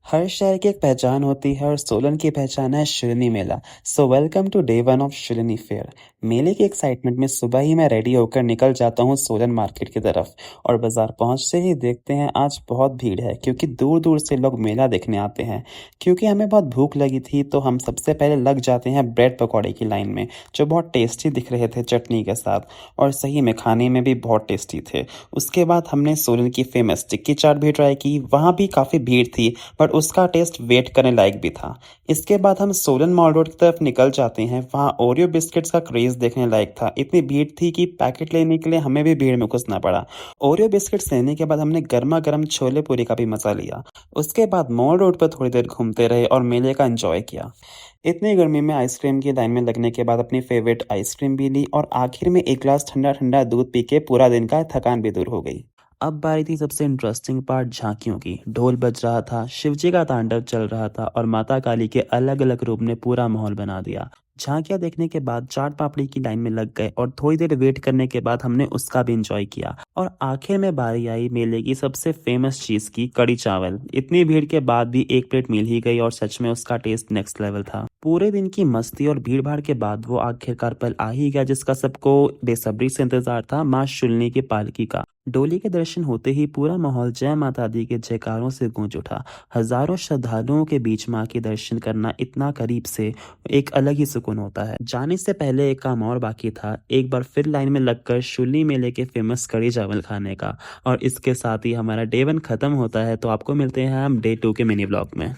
हर शहर की एक पहचान होती है और सोलन की पहचान है शिरनी मेला। So welcome to day one of Shirni fair. मेले की एक्साइटमेंट में सुबह ही मैं रेडी होकर निकल जाता हूँ सोलन मार्केट की तरफ। और बाजार पहुँचते ही देखते हैं आज बहुत भीड़ है क्योंकि दूर दूर से लोग मेला देखने आते हैं। क्योंकि हमें बहुत भूख लगी थी तो हम सबसे पहले लग जाते हैं ब्रेड पकौड़े की लाइन में, जो बहुत टेस्टी दिख रहे थे चटनी के साथ। और सही में खाने में भी बहुत टेस्टी थे। उसके बाद हमने सोलन की फेमस टिक्की चाट भी ट्राई की, वहाँ भी काफ़ी भीड़ थी बट उसका टेस्ट वेट करने लायक भी था। इसके बाद हम सोलन मॉल रोड की तरफ निकल जाते हैं। वहाँ ओरियो बिस्किट्स का क्रेज देखने लायक था। इतनी भीड़ थी कि पैकेट लेने के लिए हमें भी भीड़ में घुसना पड़ा। ओरियो बिस्किट्स लेने के बाद हमने गर्मा गर्म छोले पूरी का भी मजा लिया। उसके बाद मॉल रोड पर थोड़ी देर घूमते रहे और मेले का एंजॉय किया। इतनी गर्मी में आइसक्रीम की लाइन में लगने के बाद अपनी फेवरेट आइसक्रीम भी ली और आखिर में एक ग्लास ठंडा ठंडा दूध पी के पूरा दिन का थकान भी दूर हो गई। अब बारी थी सबसे इंटरेस्टिंग पार्ट, झांकियों की। ढोल बज रहा था, शिवजी का तांडव चल रहा था और माता काली के अलग अलग रूप ने पूरा माहौल बना दिया। झांकियां देखने के बाद चाट पापड़ी की लाइन में लग गए और थोड़ी देर वेट करने के बाद हमने उसका भी इंजॉय किया। और आखिर में बारी आई मेले की सबसे फेमस चीज की, कड़ी चावल। इतनी भीड़ के बाद भी एक प्लेट मिल ही गई और सच में उसका टेस्ट नेक्स्ट लेवल था। पूरे दिन की मस्ती और भीड़ भाड़ के बाद वो आखिरकार पल आ ही गया जिसका सबको बेसब्री से इंतजार था, माँ शुल्नी की पालकी का। डोली के दर्शन होते ही पूरा माहौल जय माता दी के जयकारों से गूंज उठा। हजारों श्रद्धालुओं के बीच मां के दर्शन करना इतना करीब से एक अलग ही सुकून होता है। जाने से पहले एक काम और बाकी था, एक बार फिर लाइन में लगकर शुल्नी मेले के फेमस कड़ी चावल खाने का। और इसके साथ ही हमारा डे 1 खत्म होता है, तो आपको मिलते हैं हम डे 2 के मिनी ब्लॉग में।